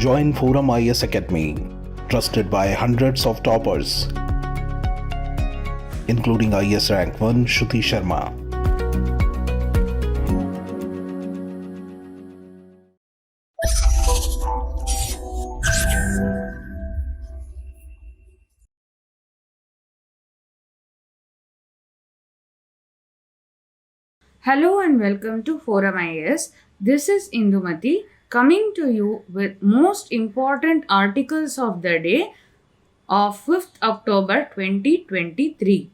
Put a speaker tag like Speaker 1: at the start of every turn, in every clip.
Speaker 1: Join ForumIAS Academy, trusted by hundreds of toppers, including IAS Rank 1 Shruti Sharma.
Speaker 2: Hello and welcome to ForumIAS. This is Indumati coming to you with most important articles of the day of 5th October 2023.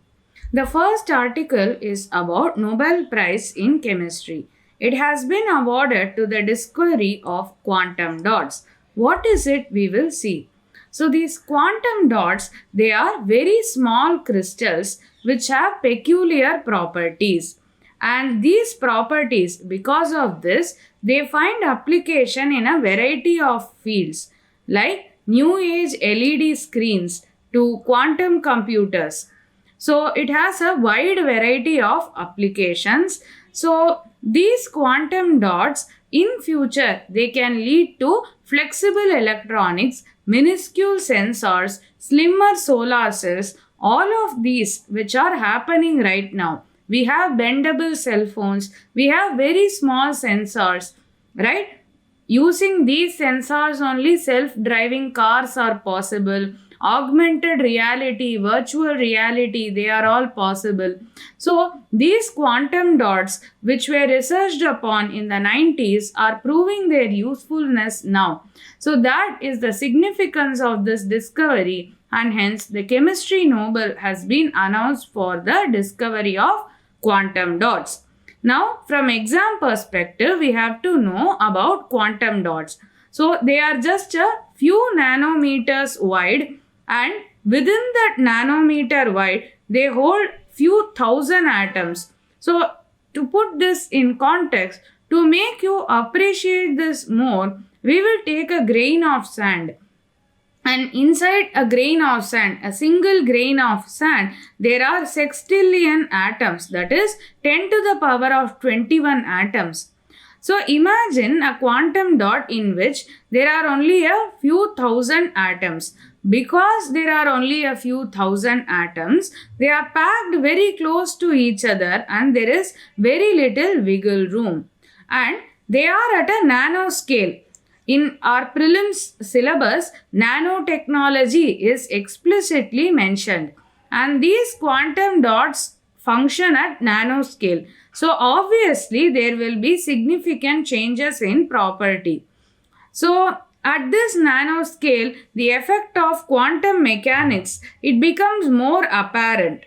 Speaker 2: The first article is about Nobel Prize in Chemistry. It has been awarded to the discovery of quantum dots. What is it? We will see. So these quantum dots, they are very small crystals which have peculiar properties. And these properties, because of this, they find application in a variety of fields like new age LED screens to quantum computers. So it has a wide variety of applications. So these quantum dots in future, they can lead to flexible electronics, minuscule sensors, slimmer solar cells, all of these which are happening right now. We have bendable cell phones, we have very small sensors, right? Using these sensors only self-driving cars are possible. Augmented reality, virtual reality, they are all possible. So these quantum dots which were researched upon in the 90s are proving their usefulness now. So that is the significance of this discovery, and hence the chemistry Nobel has been announced for the discovery of quantum dots. Now, from exam perspective, we have to know about quantum dots. So, they are just a few nanometers wide, and within that nanometer wide, they hold few thousand atoms. So, to put this in context, to make you appreciate this more, we will take a grain of sand. And inside a grain of sand, a single grain of sand, there are sextillion atoms, that is 10 to the power of 21 atoms. So imagine a quantum dot in which there are only a few thousand atoms. Because there are only a few thousand atoms, they are packed very close to each other and there is very little wiggle room. And they are at a nanoscale. In our prelims syllabus, nanotechnology is explicitly mentioned, and these quantum dots function at nanoscale. So obviously there will be significant changes in property. So at this nanoscale, the effect of quantum mechanics, it becomes more apparent.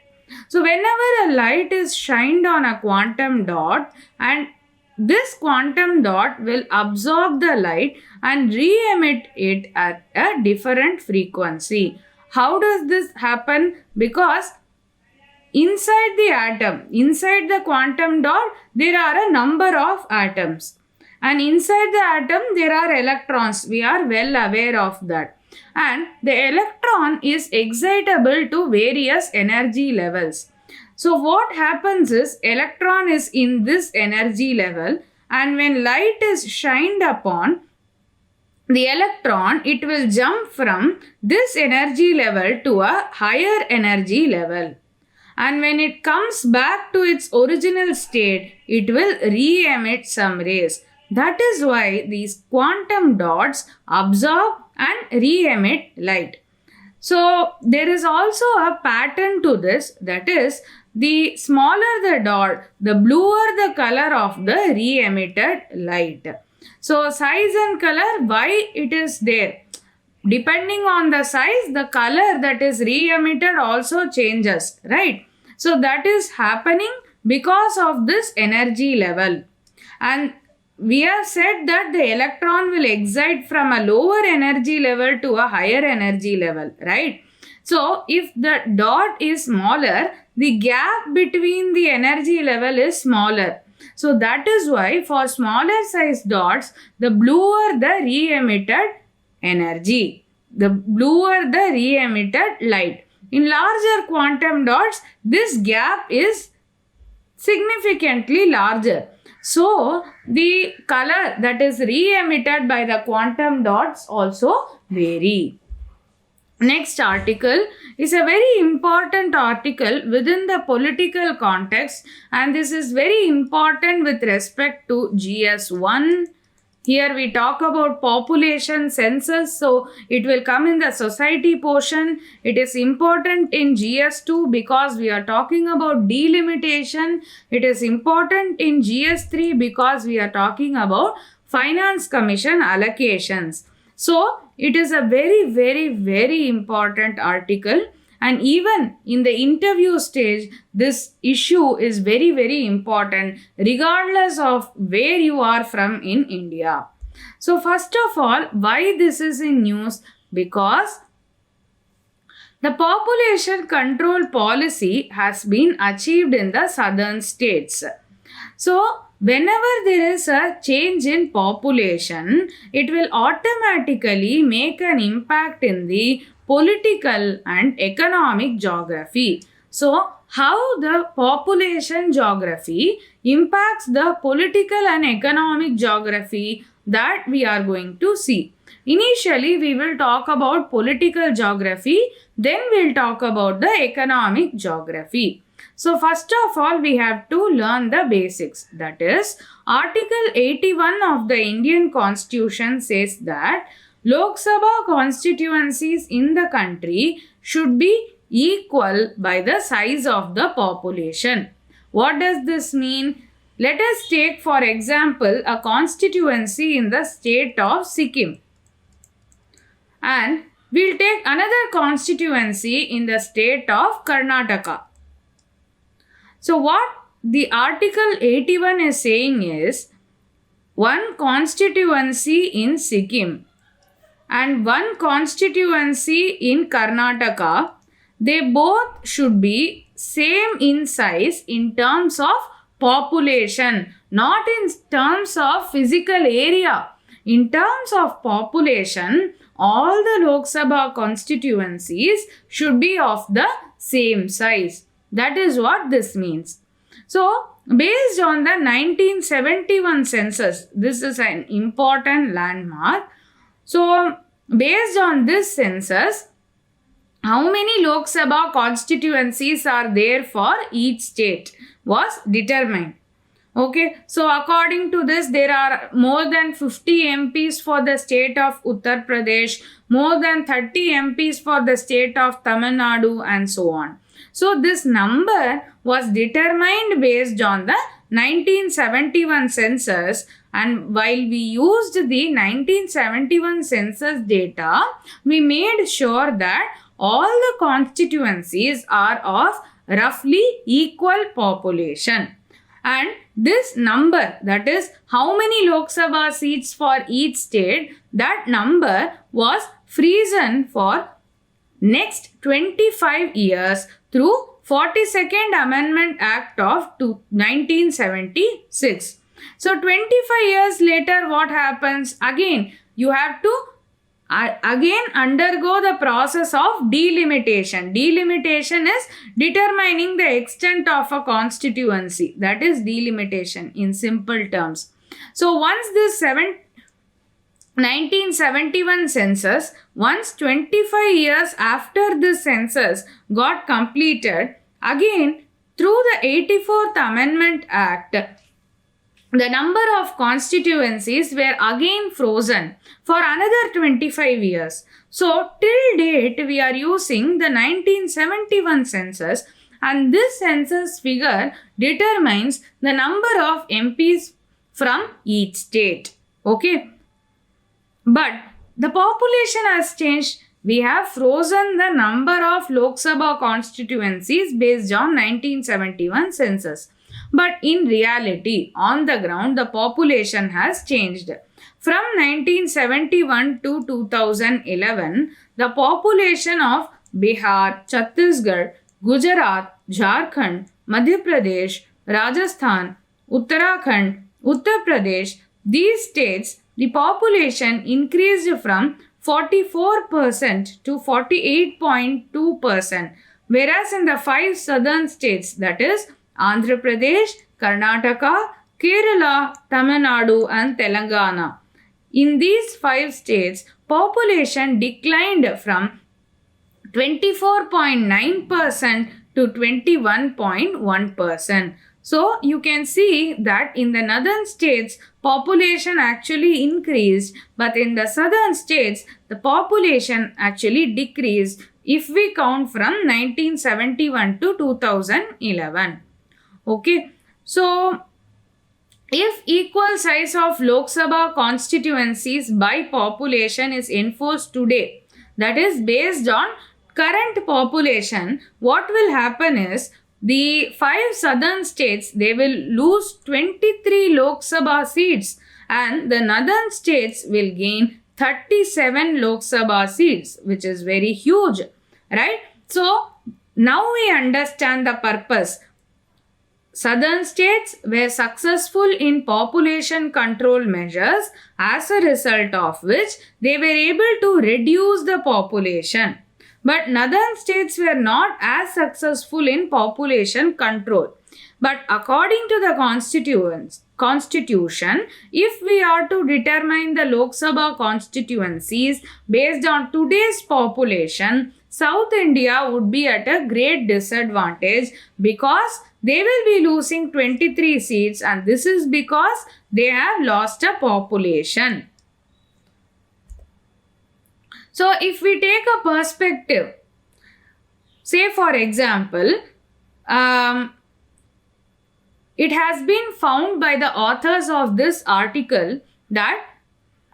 Speaker 2: So whenever a light is shined on a quantum dot, and this quantum dot will absorb the light and re-emit it at a different frequency. How does this happen? Because inside the atom, inside the quantum dot, there are a number of atoms. And inside the atom, there are electrons. We are well aware of that. And the electron is excitable to various energy levels. So what happens is, electron is in this energy level, and when light is shined upon the electron, it will jump from this energy level to a higher energy level. And when it comes back to its original state, it will re-emit some rays. That is why these quantum dots absorb and re-emit light. So there is also a pattern to this, that is, the smaller the dot, the bluer the color of the re-emitted light. So size and color, why it is there? Depending on the size, the color that is re-emitted also changes, right? So that is happening because of this energy level. And we have said that the electron will excite from a lower energy level to a higher energy level, right? So if the dot is smaller, the gap between the energy level is smaller. So that is why for smaller size dots, the bluer the re-emitted energy, the bluer the re-emitted light. In larger quantum dots, this gap is significantly larger. So the color that is re-emitted by the quantum dots also vary. Next article is a very important article within the political context, and this is very important with respect to GS1. Here we talk about population census, so it will come in the society portion. It is important in GS2 because we are talking about delimitation. It is important in GS3 because we are talking about finance commission allocations. So it is a very, very, very important article, and even in the interview stage, this issue is very, very important regardless of where you are from in India. So first of all, why this is in news? Because the population control policy has been achieved in the southern states. So whenever there is a change in population, it will automatically make an impact in the political and economic geography. So how the population geography impacts the political and economic geography, that we are going to see. Initially, we will talk about political geography, then we'll talk about the economic geography. So first of all, we have to learn the basics. That is, Article 81 of the Indian Constitution says that Lok Sabha constituencies in the country should be equal by the size of the population. What does this mean? Let us take for example a constituency in the state of Sikkim, and we'll take another constituency in the state of Karnataka. So what the Article 81 is saying is, one constituency in Sikkim and one constituency in Karnataka, they both should be same in size in terms of population, not in terms of physical area. In terms of population, all the Lok Sabha constituencies should be of the same size. That is what this means. So, based on the 1971 census, this is an important landmark. So, based on this census, how many Lok Sabha constituencies are there for each state was determined. Okay, so according to this, there are more than 50 MPs for the state of Uttar Pradesh, more than 30 MPs for the state of Tamil Nadu, and so on. So this number was determined based on the 1971 census, and while we used the 1971 census data, we made sure that all the constituencies are of roughly equal population. And this number, that is how many Lok Sabha seats for each state, that number was frozen for next 25 years through 42nd Amendment Act of 1976. So 25 years later, what happens? Again, you have to undergo the process of delimitation. Delimitation is determining the extent of a constituency. That is delimitation in simple terms. So once this 1971 census, once 25 years after this census got completed, again through the 84th Amendment Act, the number of constituencies were again frozen for another 25 years. So till date, we are using the 1971 census, and this census figure determines the number of MPs from each state. Okay. But the population has changed. We have frozen the number of Lok Sabha constituencies based on 1971 census. But in reality, on the ground, the population has changed. From 1971 to 2011, the population of Bihar, Chhattisgarh, Gujarat, Jharkhand, Madhya Pradesh, Rajasthan, Uttarakhand, Uttar Pradesh, these states, the population increased from 44% to 48.2%, whereas in the 5 southern states, that is Andhra Pradesh, Karnataka, Kerala, Tamil Nadu and Telangana. In these 5 states, population declined from 24.9% to 21.1%. So you can see that in the northern states, population actually increased, but in the southern states, the population actually decreased if we count from 1971 to 2011. Okay, so if equal size of Lok Sabha constituencies by population is enforced today, that is based on current population, what will happen is the 5 southern states, they will lose 23 Lok Sabha seats and the northern states will gain 37 Lok Sabha seats, which is very huge, right? So now we understand the purpose. Southern states were successful in population control measures, as a result of which they were able to reduce the population. But northern states were not as successful in population control. But according to the constitution, if we are to determine the Lok Sabha constituencies based on today's population, South India would be at a great disadvantage because they will be losing 23 seats, and this is because they have lost a population. So if we take a perspective, say for example, it has been found by the authors of this article that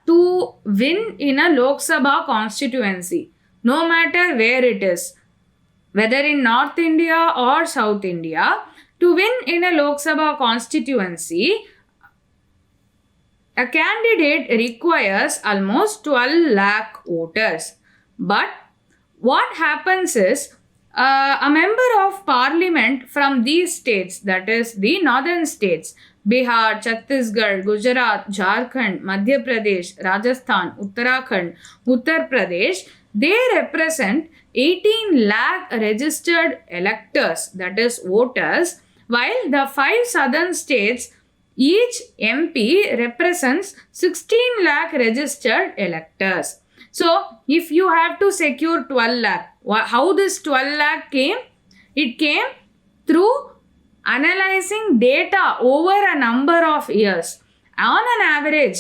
Speaker 2: to win in a Lok Sabha constituency, no matter where it is, whether in North India or South India, to win in a Lok Sabha constituency, a candidate requires almost 12 lakh voters. But what happens is, a member of parliament from these states, that is the northern states, Bihar, Chhattisgarh, Gujarat, Jharkhand, Madhya Pradesh, Rajasthan, Uttarakhand, Uttar Pradesh, they represent 18 lakh registered electors, that is voters, while the 5 southern states, each MP represents 16 lakh registered electors. So, if you have to secure 12 lakh, how this 12 lakh came? It came through analyzing data over a number of years. On an average,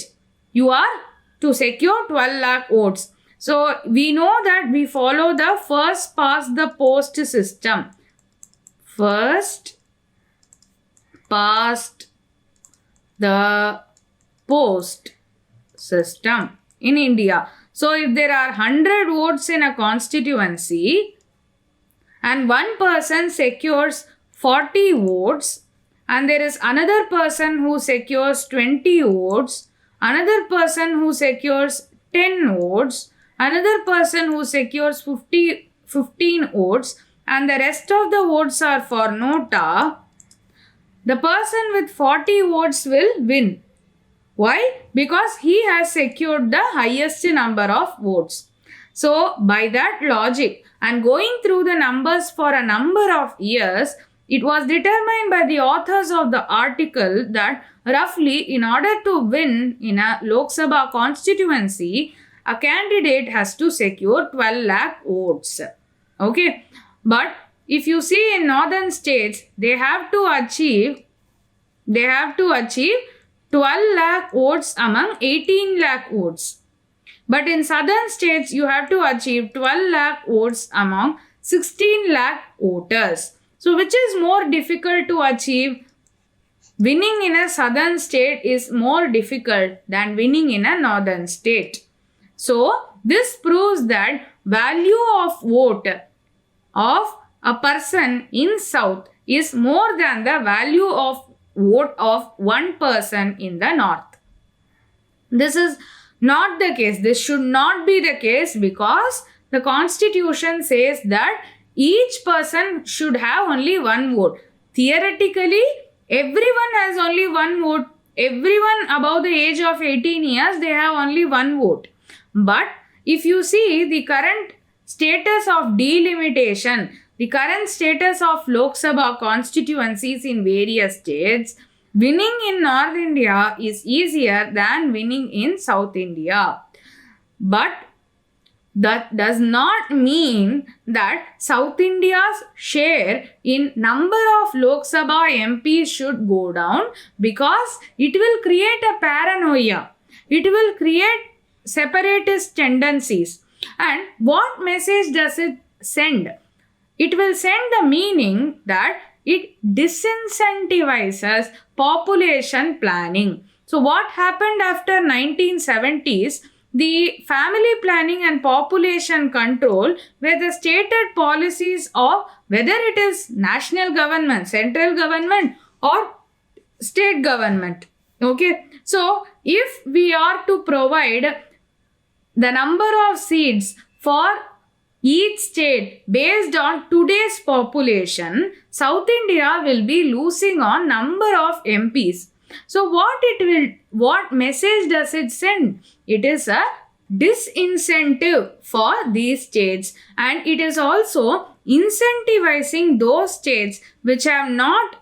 Speaker 2: you are to secure 12 lakh votes. So, we know that we follow the first past the post system. First past the post system in India. So, if there are 100 votes in a constituency and one person secures 40 votes and there is another person who secures 20 votes, another person who secures 10 votes, another person who secures 15 votes, and the rest of the votes are for nota, the person with 40 votes will win. Why? Because he has secured the highest number of votes. So, by that logic and going through the numbers for a number of years, it was determined by the authors of the article that roughly in order to win in a Lok Sabha constituency, a candidate has to secure 12 lakh votes. Okay. But if you see in northern states, they have to achieve 12 lakh votes among 18 lakh votes. But in southern states, you have to achieve 12 lakh votes among 16 lakh voters. So, which is more difficult to achieve? Winning in a southern state is more difficult than winning in a northern state. So, this proves that value of vote of a person in south is more than the value of vote of one person in the north. This is not the case. This should not be the case because the constitution says that each person should have only one vote. Theoretically, everyone has only one vote. Everyone above the age of 18 years, they have only one vote. But if you see the current status of delimitation, the current status of Lok Sabha constituencies in various states, winning in North India is easier than winning in South India. But that does not mean that South India's share in number of Lok Sabha MPs should go down, because it will create a paranoia. It will create separatist tendencies. And what message does it send? It will send the meaning that it disincentivizes population planning. So what happened after 1970s? The family planning and population control were the stated policies of whether it is national government, central government, or state government. Okay, so if we are to provide the number of seats for each state based on today's population, South India will be losing on number of MPs. So what message does it send? It is a disincentive for these states, and it is also incentivizing those states which have not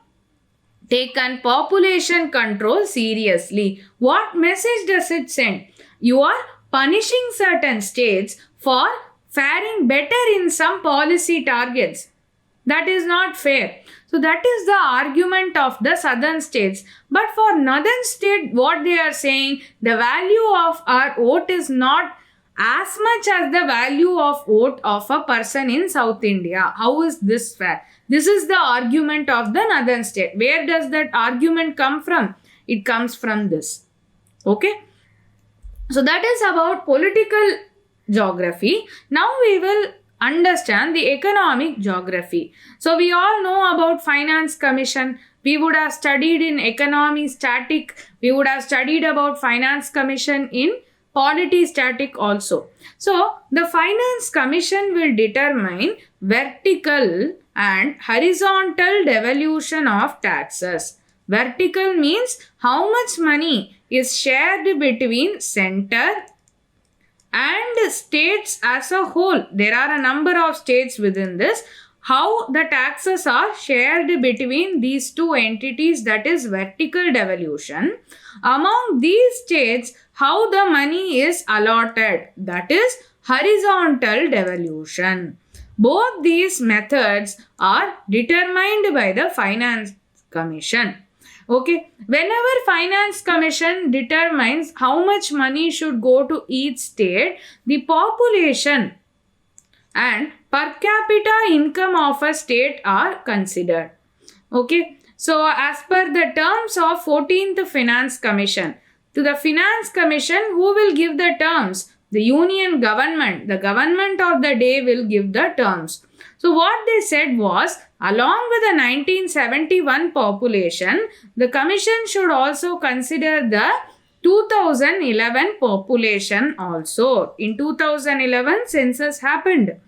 Speaker 2: taken population control seriously. What message does it send? You are punishing certain states for faring better in some policy targets. That is not fair. So that is the argument of the southern states. But for northern state, what they are saying, the value of our vote is not as much as the value of vote of a person in South India. How is this fair? This is the argument of the northern state. Where does that argument come from? It comes from this. Okay. So that is about political geography. Now we will understand the economic geography. So we all know about Finance Commission. We would have studied in economy static. We would have studied about Finance Commission in polity static also. So the Finance Commission will determine vertical and horizontal devolution of taxes. Vertical means how much money is shared between center and states as a whole. There are a number of states within this. How the taxes are shared between these two entities, that is vertical devolution. Among these states, how the money is allotted, that is horizontal devolution. Both these methods are determined by the Finance Commission. Okay, whenever Finance Commission determines how much money should go to each state, the population and per capita income of a state are considered. Okay, so as per the terms of 14th Finance Commission, to the Finance Commission, who will give the terms? The union government. The government of the day will give the terms. So what they said was, along with the 1971 population, the commission should also consider the 2011 population also. In 2011, census happened.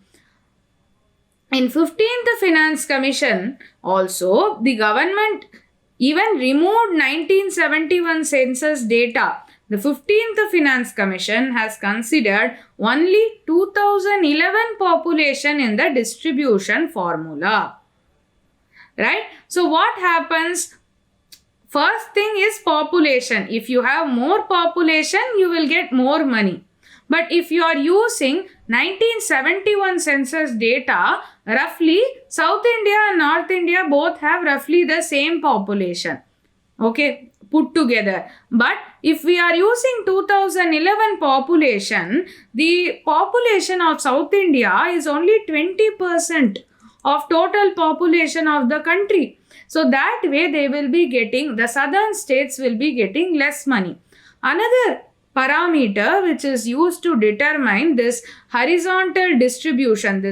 Speaker 2: In 15th Finance Commission also, the government even removed 1971 census data. The 15th Finance Commission has considered only 2011 population in the distribution formula. Right? So what happens? First thing is population. If you have more population, you will get more money. But if you are using 1971 census data, roughly South India and North India both have roughly the same population. Okay, put together. But if we are using 2011 population, the population of South India is only 20% of total population of the country. So that way they will be getting, the southern states will be getting less money. Another parameter which is used to determine this horizontal distribution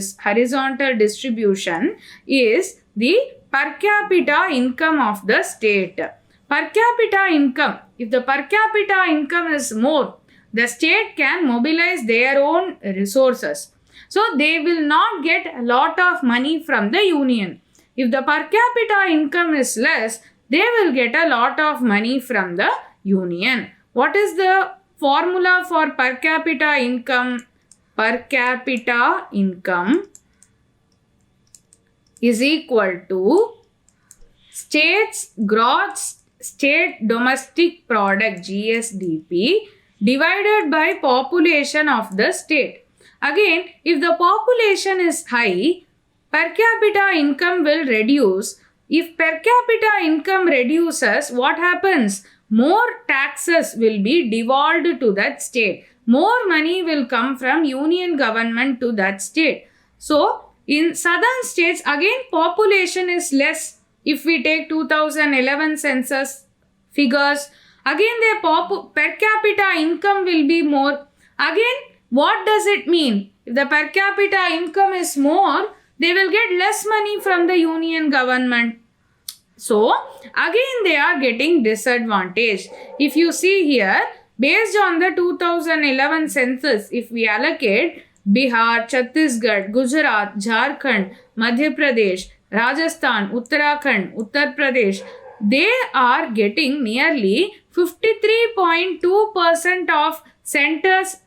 Speaker 2: is the per capita income of the state. Per capita income, if the per capita income is more, the state can mobilize their own resources. So they will not get a lot of money from the union. If the per capita income is less, they will get a lot of money from the union. What is the formula for per capita income? Per capita income is equal to state's gross state domestic product GSDP divided by population of the state. Again, if the population is high, per capita income will reduce. If per capita income reduces, what happens? More taxes will be devolved to that state. More money will come from union government to that state. So, in southern states, again population is less. If we take 2011 census figures, again their per capita income will be more. Again, what does it mean? If the per capita income is more, they will get less money from the union government. So, again they are getting disadvantaged. If you see here, based on the 2011 census, if we allocate Bihar, Chhattisgarh, Gujarat, Jharkhand, Madhya Pradesh, Rajasthan, Uttarakhand, Uttar Pradesh, they are getting nearly 53.2% of centers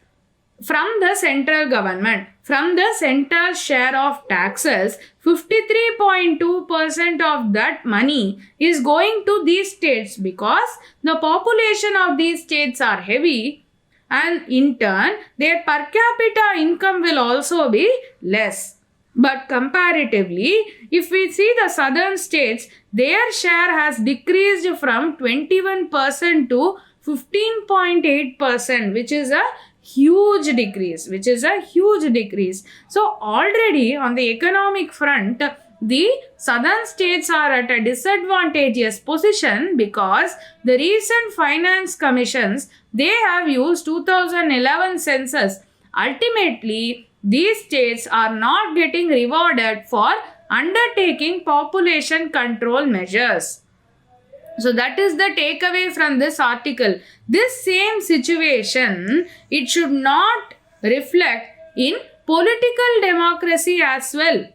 Speaker 2: from the central government. From the central share of taxes, 53.2% of that money is going to these states because the population of these states are heavy, and in turn their per capita income will also be less. But comparatively, if we see the southern states, their share has decreased from 21% to 15.8%, which is a huge decrease. So already on the economic front, the southern states are at a disadvantageous position because the recent finance commissions, they have used 2011 census. Ultimately, these states are not getting rewarded for undertaking population control measures. So that is the takeaway from this article. This same situation, it should not reflect in political democracy as well.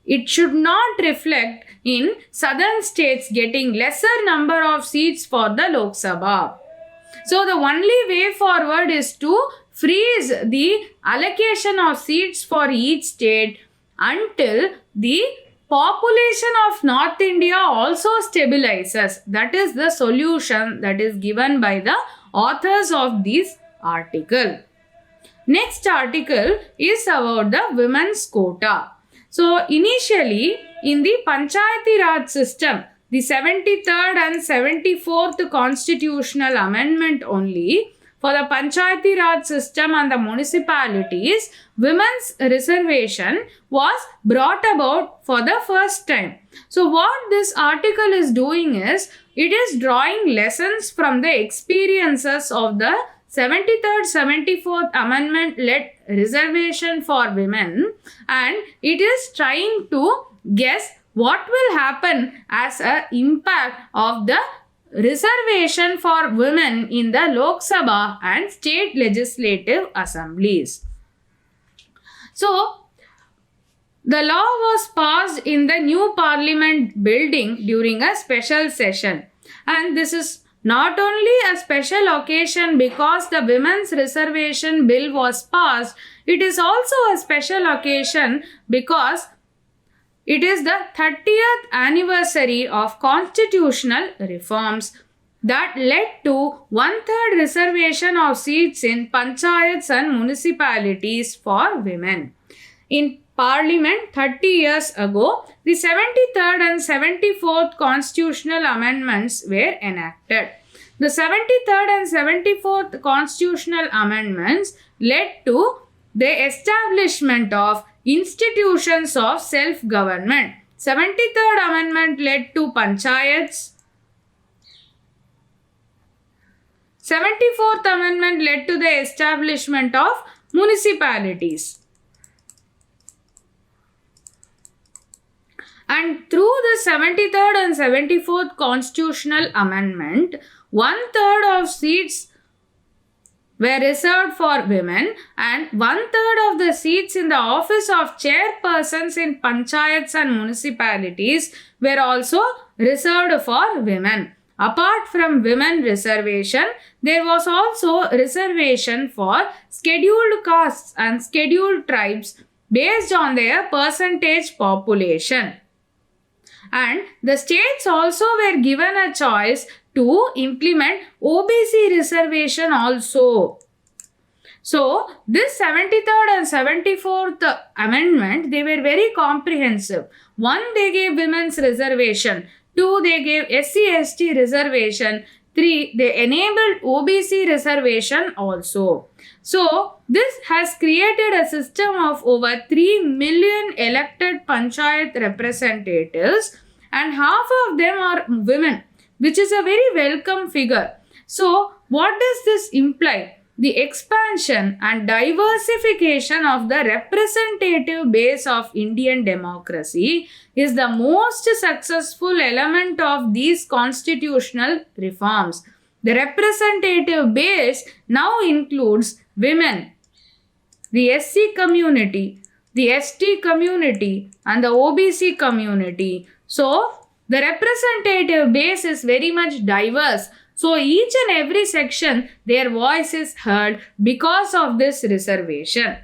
Speaker 2: It should not reflect in southern states getting lesser number of seats for the Lok Sabha. So the only way forward is to freeze the allocation of seats for each state until the population of North India also stabilizes. That is the solution that is given by the authors of this article. Next article is about the women's quota. So initially in the Panchayati Raj system, the 73rd and 74th constitutional amendment only, for the Panchayati Raj system and the municipalities, women's reservation was brought about for the first time. So what this article is doing is, it is drawing lessons from the experiences of the 73rd, 74th amendment led reservation for women, and it is trying to guess what will happen as an impact of the reservation for women in the Lok Sabha and state legislative assemblies. So, the law was passed in the new parliament building during a special session, and this is not only a special occasion because the women's reservation bill was passed, it is also a special occasion because it is the 30th anniversary of constitutional reforms that led to 1/3 reservation of seats in panchayats and municipalities for women. In Parliament 30 years ago, the 73rd and 74th constitutional amendments were enacted. The 73rd and 74th constitutional amendments led to the establishment of institutions of self-government. 73rd amendment led to panchayats. 74th amendment led to the establishment of municipalities. And through the 73rd and 74th constitutional amendment, 1/3 of seats were reserved for women and 1/3 of the seats in the office of chairpersons in panchayats and municipalities were also reserved for women. Apart from women reservation, there was also reservation for scheduled castes and scheduled tribes based on their percentage population. And the states also were given a choice to implement OBC reservation also. So this 73rd and 74th amendment, they were very comprehensive. 1, they gave women's reservation. 2, they gave SC/ST reservation. 3, they enabled OBC reservation also. So this has created a system of over 3 million elected panchayat representatives, and half of them are women, which is a very welcome figure. So what does this imply? The expansion and diversification of the representative base of Indian democracy is the most successful element of these constitutional reforms. The representative base now includes women, the SC community, the ST community, and the OBC community. So the representative base is very much diverse. So each and every section, their voice is heard because of this reservation.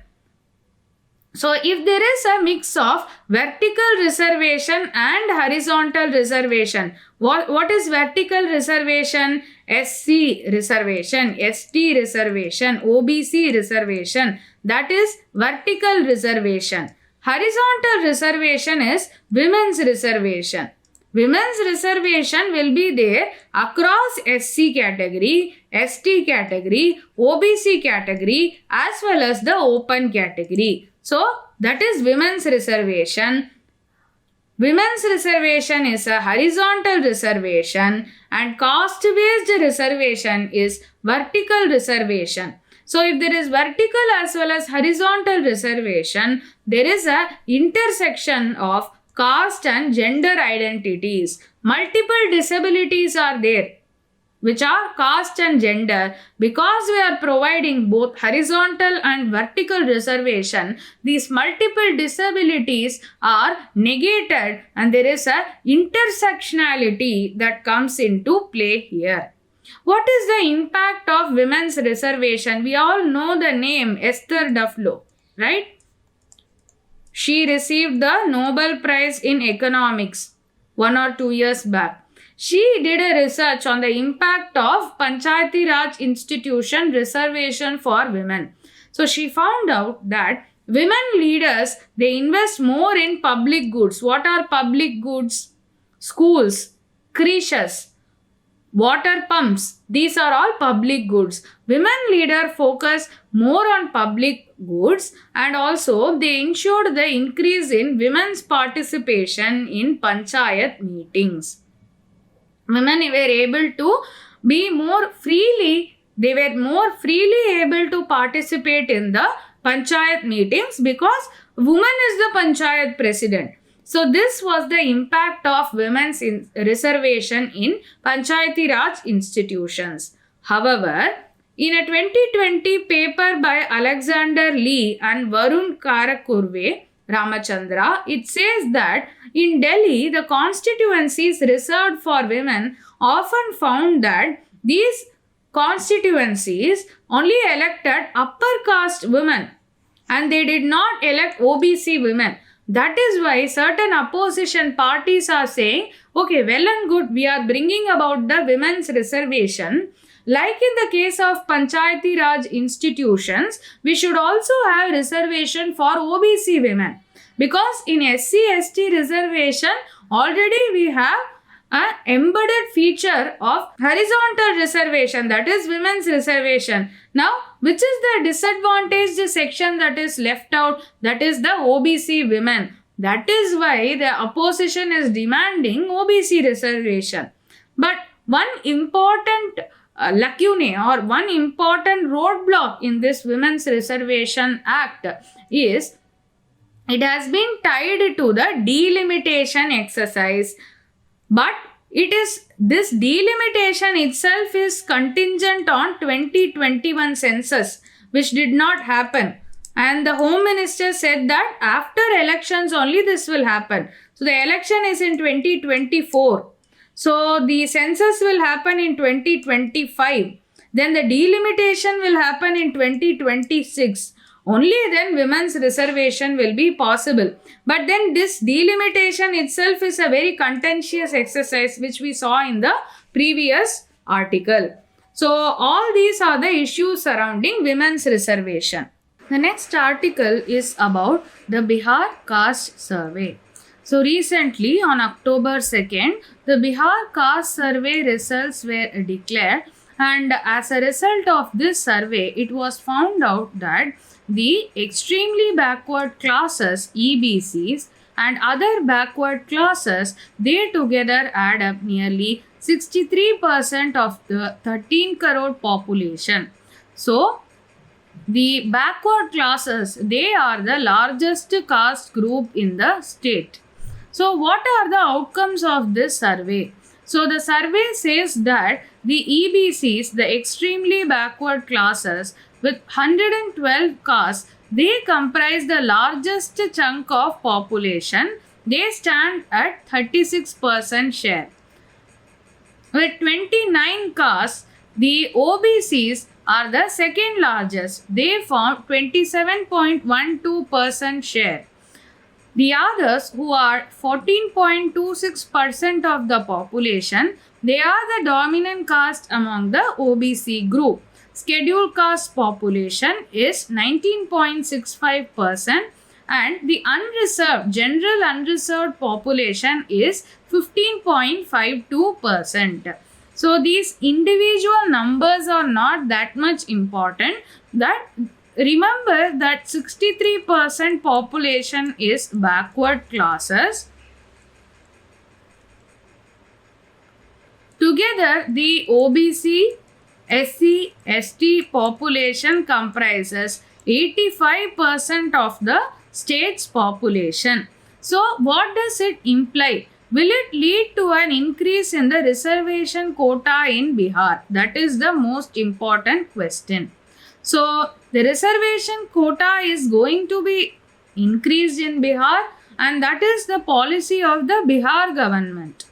Speaker 2: So if there is a mix of vertical reservation and horizontal reservation, what is vertical reservation? SC reservation, ST reservation, OBC reservation, that is vertical reservation. Horizontal reservation is women's reservation. Women's reservation will be there across SC category, ST category, OBC category as well as the open category. So that is women's reservation. Women's reservation is a horizontal reservation and caste-based reservation is vertical reservation. So if there is vertical as well as horizontal reservation, there is a intersection of caste and gender identities. Multiple disabilities are there, which are caste and gender. Because we are providing both horizontal and vertical reservation, these multiple disabilities are negated and there is a intersectionality that comes into play here. What is the impact of women's reservation? We all know the name Esther Duflo, right? She received the Nobel Prize in Economics 1 or 2 years back. She did a research on the impact of Panchayati Raj institution reservation for women. So she found out that women leaders, they invest more in public goods. What are public goods? Schools, creches, water pumps. These are all public goods. Women leaders focus more on public goods and also they ensured the increase in women's participation in panchayat meetings. Women were able to be more freely, they were more freely able to participate in the panchayat meetings because woman is the panchayat president. So this was the impact of women's reservation in Panchayati Raj institutions. However, in a 2020 paper by Alexander Lee and Varun Karakurve Ramachandra, it says that in Delhi, the constituencies reserved for women often found that these constituencies only elected upper caste women and they did not elect OBC women. That is why certain opposition parties are saying, okay, well and good, we are bringing about the women's reservation. Like in the case of Panchayati Raj institutions, we should also have reservation for OBC women. Because in SC/ST reservation, already we have an embedded feature of horizontal reservation, that is women's reservation. Now, which is the disadvantaged section that is left out? That is the OBC women. That is why the opposition is demanding OBC reservation. But one important lacune or one important roadblock in this Women's Reservation Act is it has been tied to the delimitation exercise. But this delimitation itself is contingent on 2021 census, which did not happen. And the Home Minister said that after elections only this will happen. So the election is in 2024. So the census will happen in 2025. Then the delimitation will happen in 2026. Only then women's reservation will be possible. But then this delimitation itself is a very contentious exercise which we saw in the previous article. So all these are the issues surrounding women's reservation. The next article is about the Bihar Caste Survey. So recently on October 2nd, the Bihar Caste Survey results were declared, and as a result of this survey, it was found out that the extremely backward classes, EBCs, and other backward classes, they together add up nearly 63% of the 13 crore population. So the backward classes, they are the largest caste group in the state. So what are the outcomes of this survey? So the survey says that the EBCs, the extremely backward classes with 112 castes, they comprise the largest chunk of population. They stand at 36% share. With 29 castes, the OBCs are the second largest. They form 27.12% share. The others, who are 14.26% of the population, they are the dominant caste among the OBC group. Scheduled caste population is 19.65%, and the unreserved, general unreserved population is 15.52%. So these individual numbers are not that much important. That remember that 63% population is backward classes. Together, the OBC, SC, ST population comprises 85% of the state's population. So, what does it imply? Will it lead to an increase in the reservation quota in Bihar? That is the most important question. So, the reservation quota is going to be increased in Bihar, and that is the policy of the Bihar government.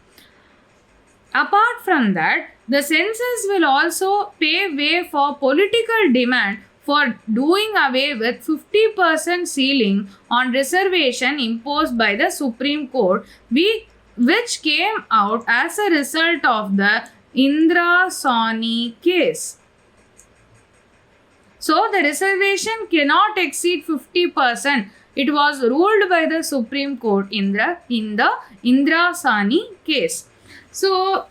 Speaker 2: Apart from that, the census will also pave way for political demand for doing away with 50% ceiling on reservation imposed by the Supreme Court, which came out as a result of the 𝐂𝐡𝐚𝐬𝐫𝐢𝐛𝐞 case. So the reservation cannot exceed 50%. It was ruled by the Supreme Court in the 𝐂𝐡𝐚𝐬𝐫𝐢𝐛𝐞 case. So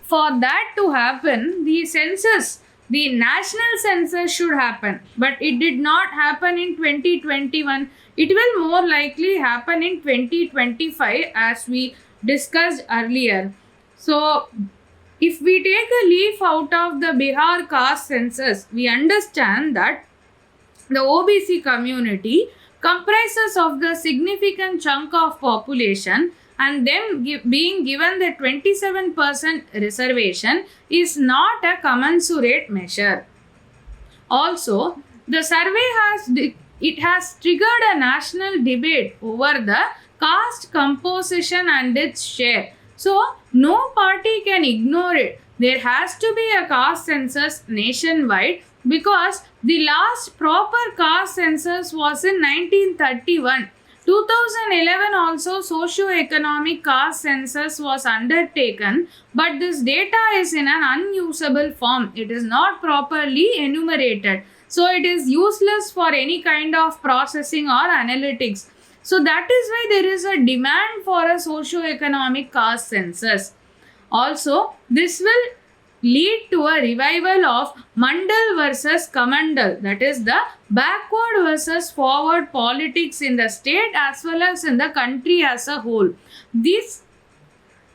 Speaker 2: for that to happen, the census, the national census should happen, but it did not happen in 2021. It will more likely happen in 2025, as we discussed earlier. So if we take a leaf out of the Bihar caste census, we understand that the OBC community comprises of the significant chunk of population, and them being given the 27% reservation is not a commensurate measure. Also, the survey has triggered a national debate over the caste composition and its share. So, no party can ignore it. There has to be a caste census nationwide, because the last proper caste census was in 1931. 2011 also socio-economic caste census was undertaken, but this data is in an unusable form. It is not properly enumerated. So it is useless for any kind of processing or analytics. So that is why there is a demand for a socio-economic caste census. Also, this will lead to a revival of Mandal versus Kamandal, that is the backward versus forward politics in the state as well as in the country as a whole. This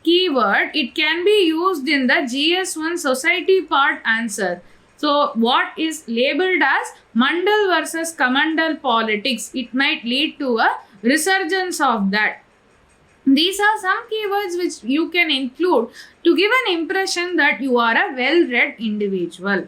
Speaker 2: keyword, it can be used in the GS1 society part answer. So what is labeled as Mandal versus Kamandal politics, it might lead to a resurgence of that. These are some keywords which you can include to give an impression that you are a well-read individual.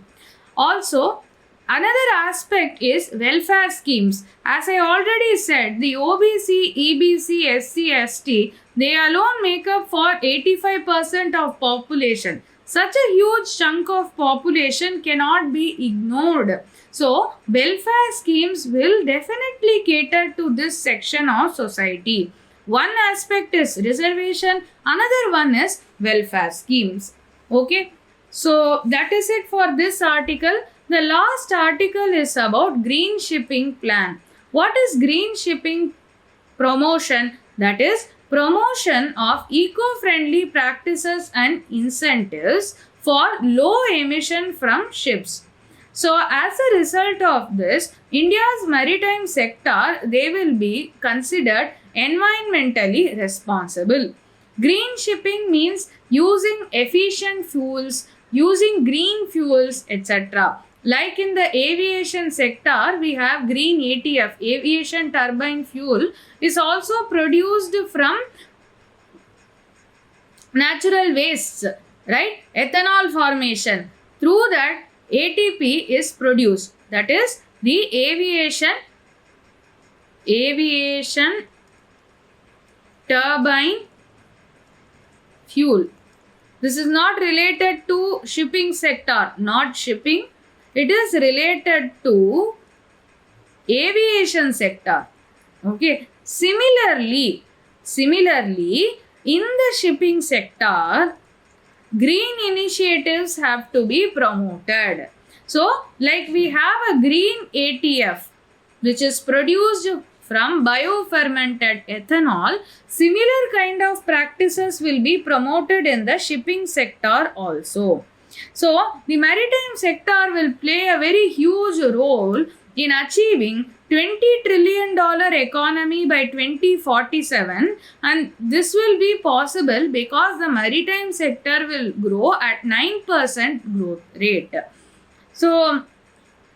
Speaker 2: Also, another aspect is welfare schemes. As I already said, the OBC, EBC, SC, ST, they alone make up for 85% of population. such a huge chunk of population cannot be ignored. So, welfare schemes will definitely cater to this section of society. One aspect is reservation, another one is welfare schemes. Okay, so that is it for this article. The last article is about green shipping plan. What is green shipping promotion? That is promotion of eco-friendly practices and incentives for low emission from ships. So as a result of this, India's maritime sector, they will be considered environmentally responsible. Green shipping means using efficient fuels, using green fuels, etc. Like in the aviation sector, we have green ATF, aviation turbine fuel, is also produced from natural wastes, right? Ethanol formation. Through that, ATP is produced. That is the aviation turbine fuel. This is not related to shipping sector, not shipping. It is related to aviation sector. Okay. Similarly, in the shipping sector, green initiatives have to be promoted. So, like we have a green ATF, which is produced from biofermented ethanol, similar kind of practices will be promoted in the shipping sector also. So, the maritime sector will play a very huge role in achieving $20 trillion economy by 2047, and this will be possible because the maritime sector will grow at 9% growth rate. So,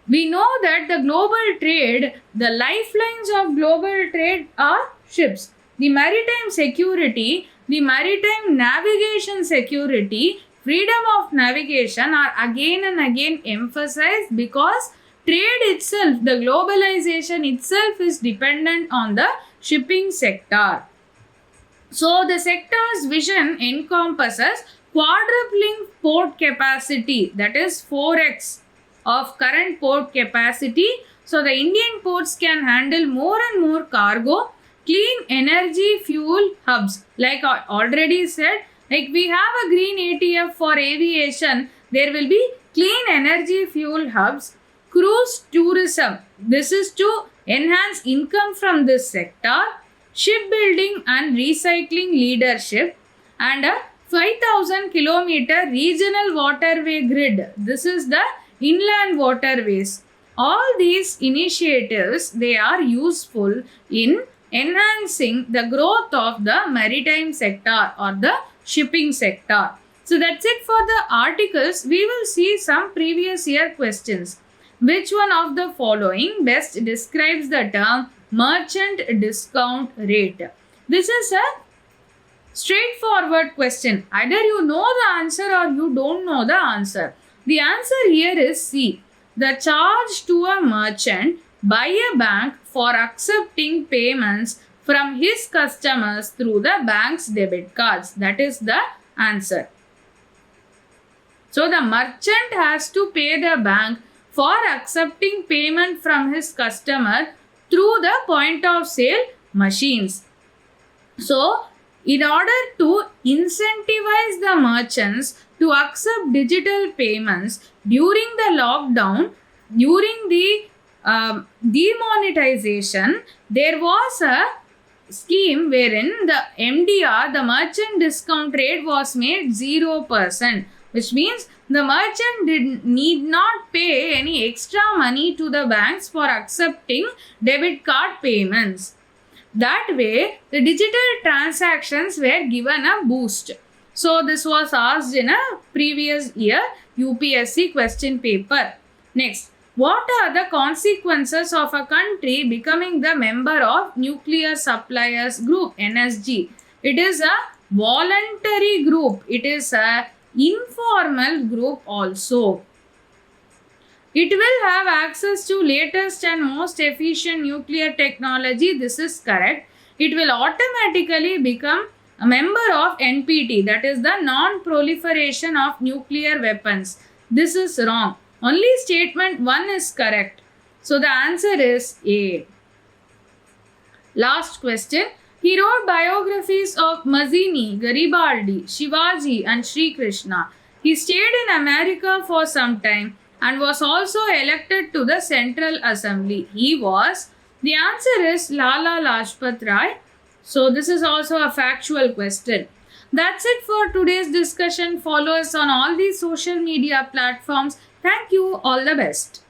Speaker 2: we know that the global trade, the lifelines of global trade are ships. The maritime security, the maritime navigation security, freedom of navigation are again and again emphasized because trade itself, the globalization itself is dependent on the shipping sector. So, the sector's vision encompasses quadrupling port capacity, that is 4x of current port capacity. So, the Indian ports can handle more and more cargo. Clean energy fuel hubs, like I already said, like we have a green ATF for aviation, there will be clean energy fuel hubs. Cruise tourism, this is to enhance income from this sector. Shipbuilding and recycling leadership, and a 5,000 kilometer regional waterway grid. This is the inland waterways. All these initiatives, they are useful in enhancing the growth of the maritime sector or the shipping sector. So that's it for the articles. We will see some previous year questions. Which one of the following best describes the term merchant discount rate? This is a straightforward question. Either you know the answer or you don't know the answer. The answer here is C. The charge to a merchant by a bank for accepting payments from his customers through the bank's debit cards. That is the answer. So the merchant has to pay the bank for accepting payment from his customer through the point of sale machines. So, in order to incentivize the merchants to accept digital payments during the lockdown, during the demonetization, there was a scheme wherein the MDR, the merchant discount rate, was made 0%, which means the merchant need not pay any extra money to the banks for accepting debit card payments. That way, the digital transactions were given a boost. So, this was asked in a previous year UPSC question paper. Next, what are the consequences of a country becoming the member of Nuclear Suppliers Group, NSG? It is a voluntary group. It is a informal group also. It will have access to latest and most efficient nuclear technology. This is correct. It will automatically become a member of NPT, that is the Non-Proliferation of Nuclear Weapons. This is wrong. Only statement 1 is correct. So the answer is A. Last question. He wrote biographies of Mazzini, Garibaldi, Shivaji and Sri Krishna. He stayed in America for some time and was also elected to the Central Assembly. The answer is Lala Lajpat Rai. So this is also a factual question. That's it for today's discussion. Follow us on all these social media platforms. Thank you. All the best.